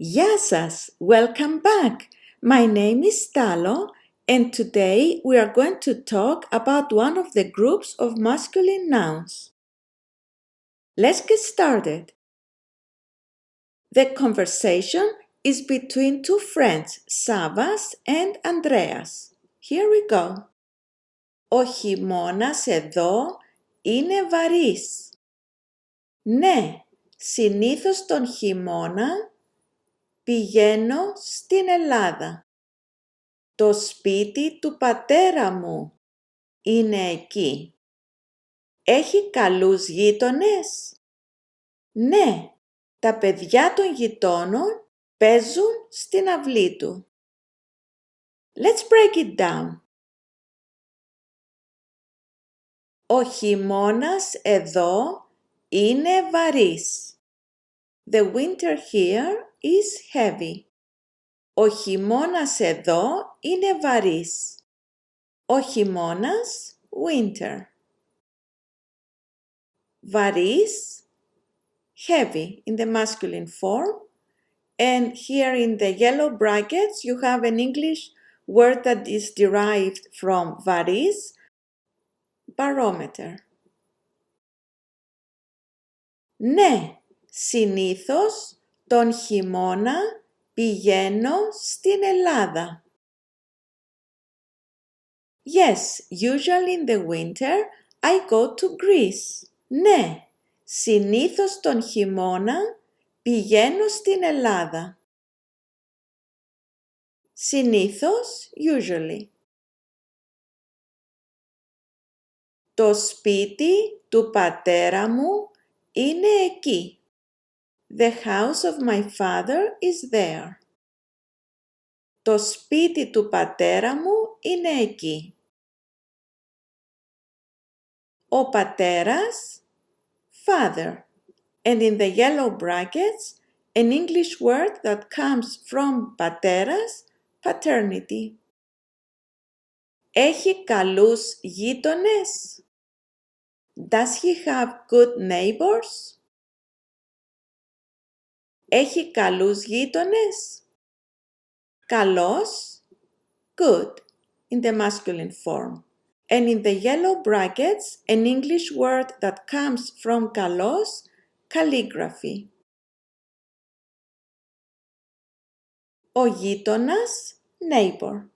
Γεια σας! Welcome back! My name is Stalo and today we are going to talk about one of the groups of masculine nouns. Let's get started. The conversation is between two friends, Savvas and Andreas. Here we go. Ο χειμώνας εδώ είναι βαρύς. Ναι, συνήθως τον χειμώνα πηγαίνω στην Ελλάδα. Το σπίτι του πατέρα μου είναι εκεί. Έχει καλούς γείτονες? Ναι, τα παιδιά των γειτόνων παίζουν στην αυλή του. Let's break it down. Ο χειμώνας εδώ είναι βαρύς. The winter here is heavy. Ο χειμώνας εδώ είναι βαρύς. Ο χειμώνας, winter. Βαρύς, heavy in the masculine form. And here in the yellow brackets you have an English word that is derived from βαρύς, barometer. Ναι, συνήθως τον χειμώνα πηγαίνω στην Ελλάδα. Yes, usually in the winter I go to Greece. Ναι, συνήθως τον χειμώνα πηγαίνω στην Ελλάδα. Συνήθως, usually. Το σπίτι του πατέρα μου είναι εκεί. The house of my father is there. Το σπίτι του πατέρα μου είναι εκεί. Ο πατέρας, father. And in the yellow brackets, an English word that comes from πατέρας, paternity. Έχει καλούς γείτονες? Does he have good neighbors? Έχει καλούς γείτονες? Καλός, good, in the masculine form. And in the yellow brackets, an English word that comes from καλός, calligraphy. Ο γείτονας, neighbor.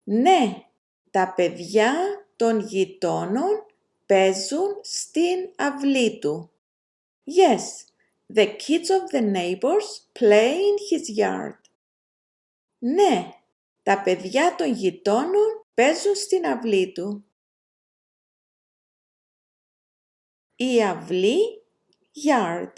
Ναι, τα παιδιά των γειτόνων παίζουν στην αυλή του. Yes, the kids of the neighbors play in his yard. Ναι, τα παιδιά των γειτόνων παίζουν στην αυλή του. Η αυλή, yard.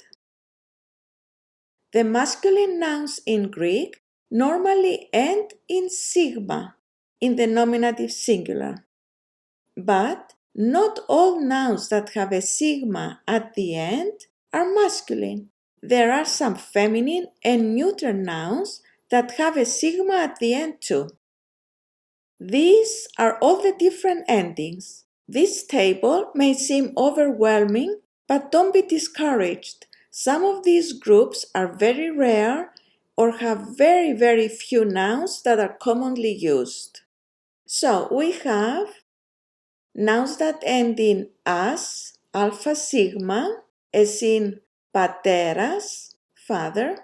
The masculine nouns in Greek normally end in sigma in the nominative singular. But not all nouns that have a sigma at the end are masculine. There are some feminine and neuter nouns that have a sigma at the end too. These are all the different endings. This table may seem overwhelming, but don't be discouraged. Some of these groups are very rare or have very few nouns that are commonly used. So we have nouns that end in as, alpha sigma, as in πατέρας, father.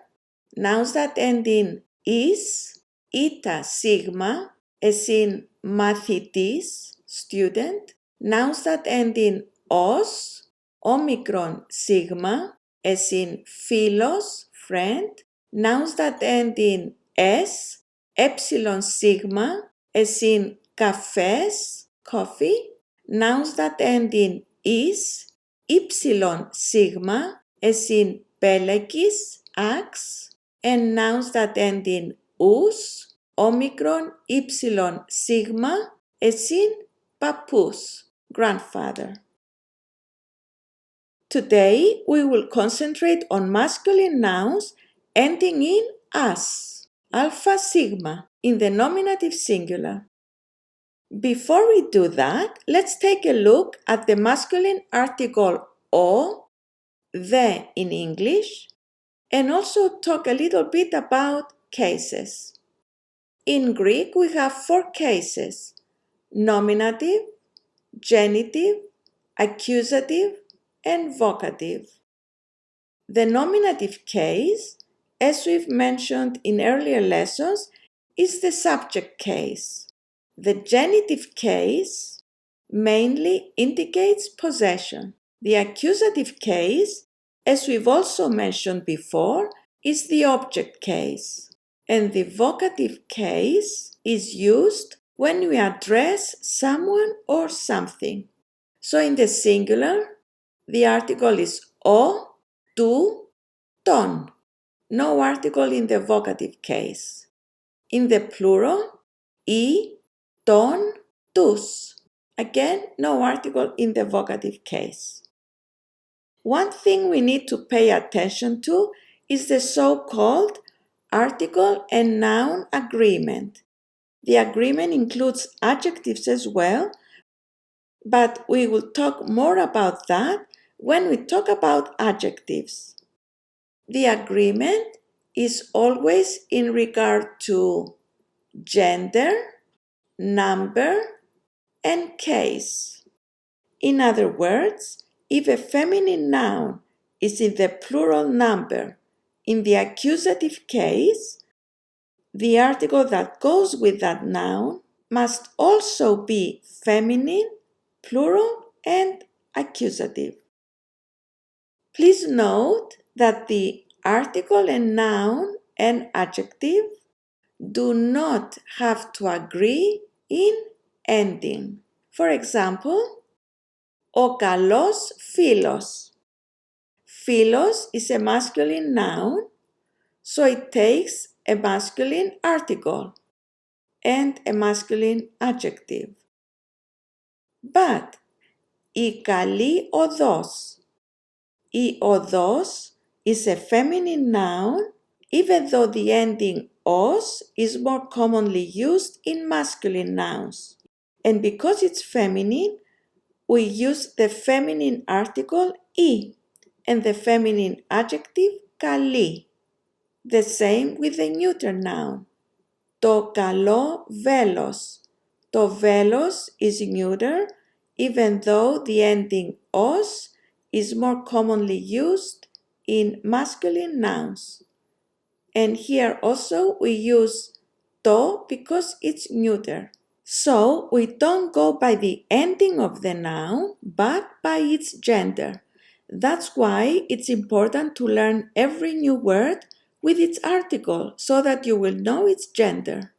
Nouns that end in is, eta sigma, as in μαθητής, student. Nouns that end in os, omicron sigma, as in φίλος, friend. Nouns that end in s, epsilon sigma, as in καφές, coffee. Nouns that end in is, ypsilon sigma, as in πέλεκης, axe. And nouns that end in us, omicron, ypsilon sigma, as in papous, grandfather. Today we will concentrate on masculine nouns ending in as, alpha sigma, in the nominative singular. Before we do that, let's take a look at the masculine article o, the in English, and also talk a little bit about cases. In Greek, we have 4 cases: nominative, genitive, accusative, and vocative. The nominative case, as we've mentioned in earlier lessons, is the subject case. The genitive case mainly indicates possession. The accusative case, as we've also mentioned before, is the object case. And the vocative case is used when we address someone or something. So in the singular, the article is o, tu, ton. No article in the vocative case. In the plural, I, ton, τους. Again, no article in the vocative case. One thing we need to pay attention to is the so-called article and noun agreement. The agreement includes adjectives as well, but we will talk more about that when we talk about adjectives. The agreement is always in regard to gender, number, and case. In other words, if a feminine noun is in the plural number in the accusative case, the article that goes with that noun must also be feminine, plural, and accusative. Please note that the article and noun and adjective do not have to agree in ending. For example, ο καλός φίλος. Φίλος is a masculine noun, so it takes a masculine article and a masculine adjective. But η καλή οδός. Η οδός is a feminine noun, even though the ending os is more commonly used in masculine nouns. And because it's feminine, we use the feminine article I and the feminine adjective καλή. The same with the neuter noun. Το καλό βέλος. Το βέλος is neuter, even though the ending os is more commonly used in masculine nouns. And here also we use το because it's neuter. So we don't go by the ending of the noun, but by its gender. That's why it's important to learn every new word with its article so that you will know its gender.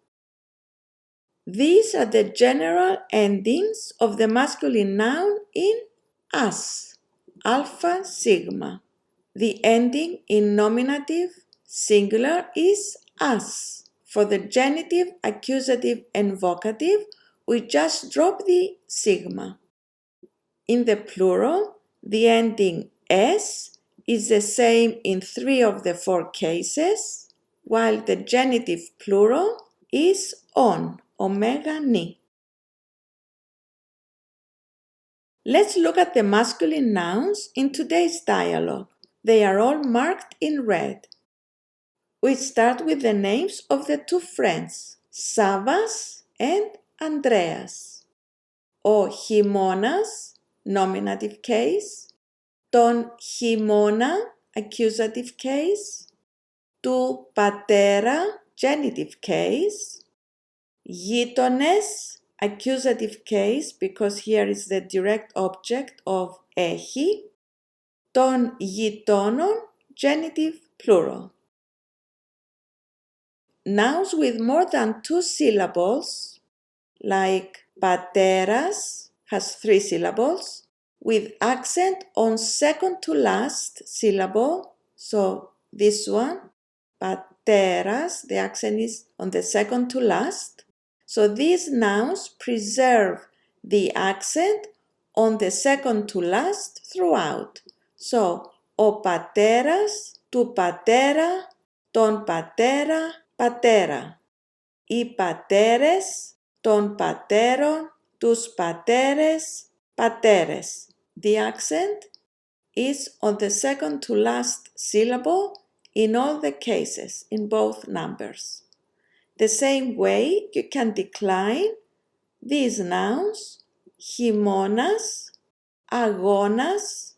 These are the general endings of the masculine noun in as, alpha, sigma. The ending in nominative, singular is as. For the genitive, accusative, and vocative, we just drop the sigma. In the plural, the ending s is the same in 3 of the 4 cases, while the genitive plural is on, omega ni. Let's look at the masculine nouns in today's dialogue. They are all marked in red. We start with the names of the 2 friends, Savvas and Andreas. Ο χειμώνας, nominative case. Τον χειμώνα, accusative case. Του πατέρα, genitive case. Γείτονες, accusative case because here is the direct object of έχει. Των γειτόνων, genitive plural. Nouns with more than 2 syllables, like πατέρας has 3 syllables, with accent on second to last syllable, so this one, πατέρας, the accent is on the second to last. So these nouns preserve the accent on the second to last throughout. So, ο πατέρας, του πατέρα, τον πατέρα, πατέρα. Οι πατέρες, των πατέρων, τους πατέρες, πατέρες. The accent is on the second to last syllable in all the cases, in both numbers. The same way you can decline these nouns, χειμώνας, αγώνας,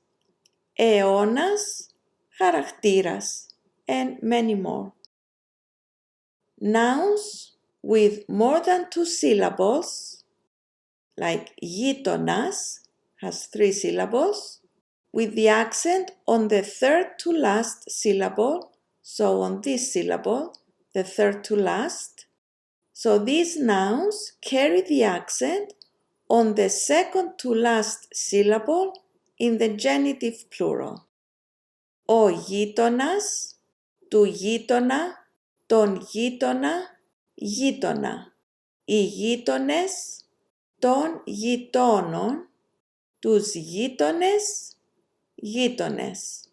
αιώνας, χαρακτήρας, and many more. Nouns with more than 2 syllables, like γείτονας, has 3 syllables, with the accent on the third to last syllable, so on this syllable, the third to last. So these nouns carry the accent on the second to last syllable in the genitive plural. Ο γείτονας, του γείτονα, τον γείτονα, γείτονα. Οι γείτονες, των γειτόνων, τους γείτονες, γείτονες.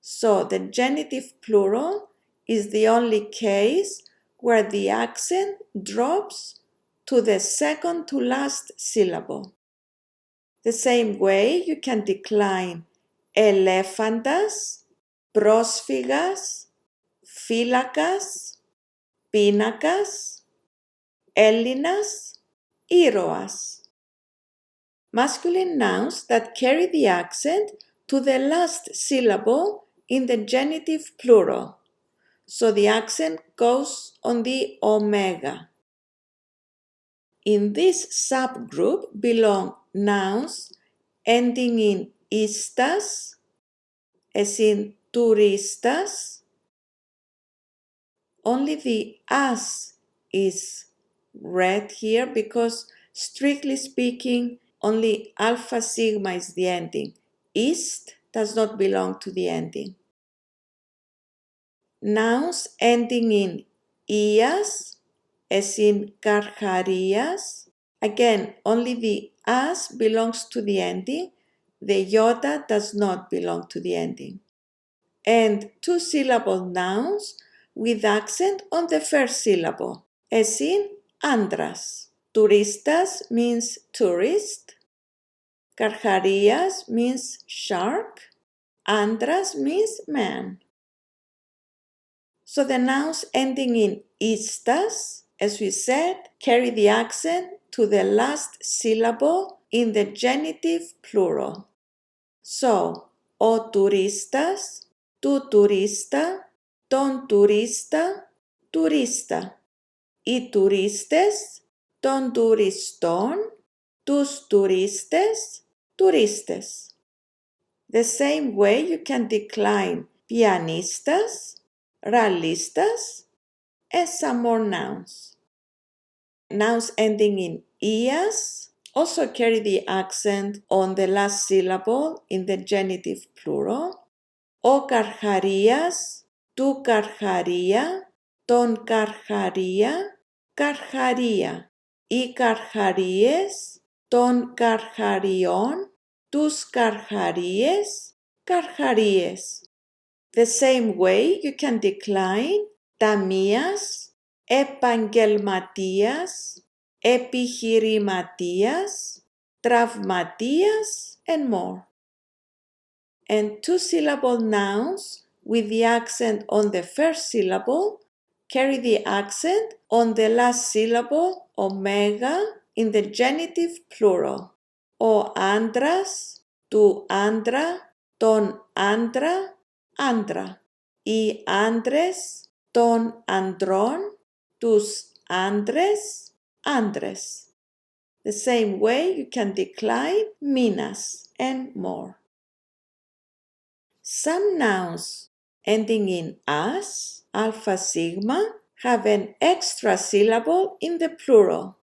So the genitive plural is the only case where the accent drops to the second to last syllable. The same way you can decline ελέφαντας, πρόσφυγας, φύλακας, πίνακας, Έλληνας, ήρωας. Masculine nouns that carry the accent to the last syllable in the genitive plural. So the accent goes on the omega. In this subgroup belong nouns ending in istas, as in turistas. Only the as is read here because, strictly speaking, only alpha sigma is the ending. Ist does not belong to the ending. Nouns ending in ias, as in karcharias. Again, only the as belongs to the ending. The iota does not belong to the ending. And 2-syllable nouns with accent on the first syllable, as in Andreas. Turistas means tourist. Karcharias means shark. Andras means man. So the nouns ending in istas, as we said, carry the accent to the last syllable in the genitive plural. So, ο turistas, tu turista, ton turista, turista. Οι τουρίστες, των τουριστών, τους τουρίστες, τουρίστες. The same way you can decline pianistas, ραλίστας, and some more nouns. Nouns ending in ias also carry the accent on the last syllable in the genitive plural. Ο καρχαρίας, του καρχαρία, τον καρχαρία, καρχαρία. Οι καρχαρίες, των καρχαριών, τους καρχαρίες, καρχαρίες. The same way you can decline ταμείας, επαγγελματίας, επιχειρηματίας, τραυματίας, and more. And 2-syllable nouns with the accent on the first syllable carry the accent on the last syllable, omega, in the genitive plural. Ο άντρας, του άντρα, τον άντρα, άντρα. Οι άντρες, των αντρών, τους άντρες, άντρες. The same way you can decline μήνας and more. Some nouns ending in as, alpha sigma, have an extra syllable in the plural.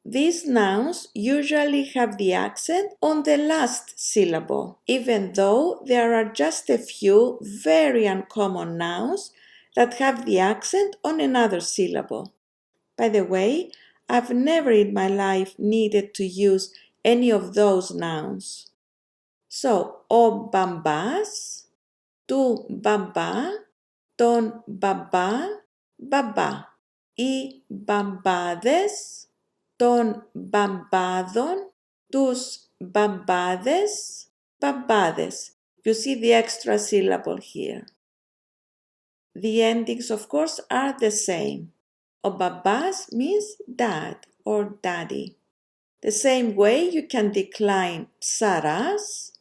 These nouns usually have the accent on the last syllable, even though there are just a few very uncommon nouns that have the accent on another syllable. By the way, I've never in my life needed to use any of those nouns. So, ο μπαμπάς, του μπαμπά, τον μπαμπά, μπαμπά. Οι μπαμπάδες, των μπαμπάδων, τους μπαμπάδες, μπαμπάδες. You see the extra syllable here. The endings, of course, are the same. O babas means dad or daddy. The same way you can decline psaras,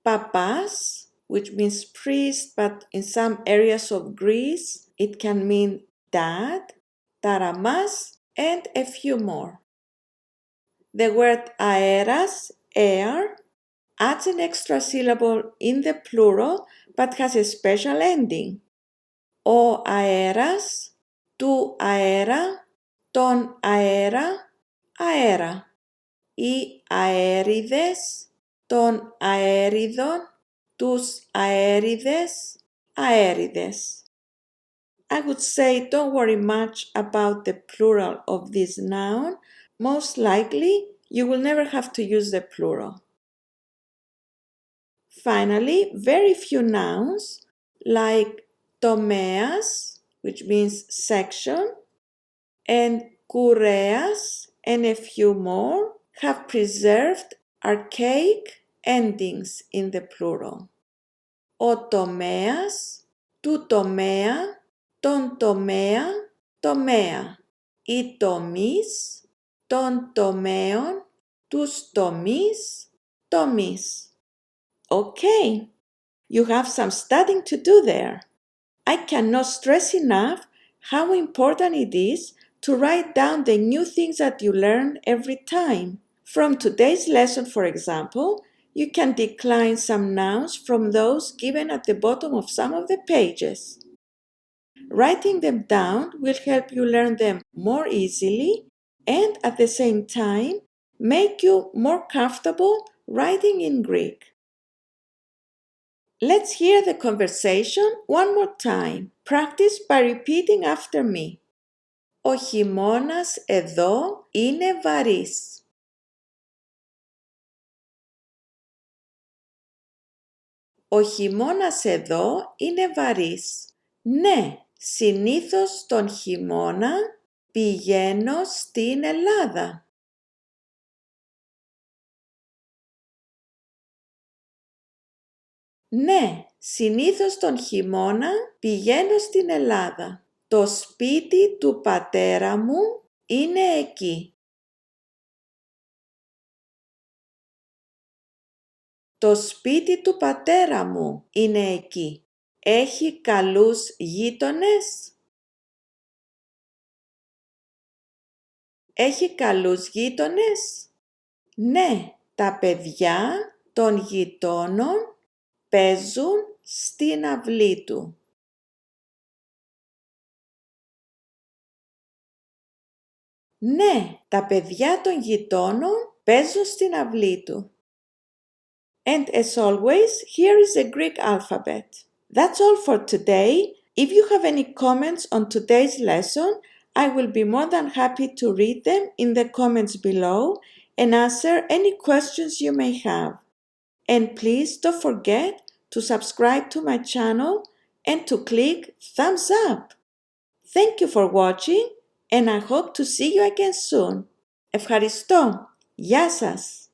papas, which means priest, but in some areas of Greece, it can mean dad, taramas, and a few more. The word aeras, air, adds an extra syllable in the plural, but has a special ending. Ο αέρας, του αέρα, τον αέρα, αέρα. Οι αέριδες, των αέριδων, τους αέριδες, αέριδες. I would say don't worry much about the plural of this noun. Most likely, you will never have to use the plural. Finally, very few nouns like tomeas, which means section, and kureas, and a few more, have preserved archaic endings in the plural. Ο τομέας, του τομέα, τον τομέα, τομέα. Οι τομείς, των τομέων, τους τομείς, τομείς. Okay, you have some studying to do there. I cannot stress enough how important it is to write down the new things that you learn every time. From today's lesson, for example, you can decline some nouns from those given at the bottom of some of the pages. Writing them down will help you learn them more easily and at the same time make you more comfortable writing in Greek. Let's hear the conversation one more time. Practice by repeating after me. Ο χειμώνας εδώ είναι βαρύς. Ο χειμώνας εδώ είναι βαρύς. Ναι, συνήθως τον χειμώνα πηγαίνω στην Ελλάδα. Ναι, συνήθως τον χειμώνα πηγαίνω στην Ελλάδα. Το σπίτι του πατέρα μου είναι εκεί. Το σπίτι του πατέρα μου είναι εκεί. Έχει καλούς γείτονες. Έχει καλούς γείτονες. Ναι, τα παιδιά των γειτόνων παίζουν στην αυλή του. Ναι, τα παιδιά των γειτόνων παίζουν στην αυλή του. And as always, here is the Greek alphabet. That's all for today. If you have any comments on today's lesson, I will be more than happy to read them in the comments below and answer any questions you may have. And please don't forget to subscribe to my channel and to click thumbs up. Thank you for watching and I hope to see you again soon. Ευχαριστώ. Γεια σας.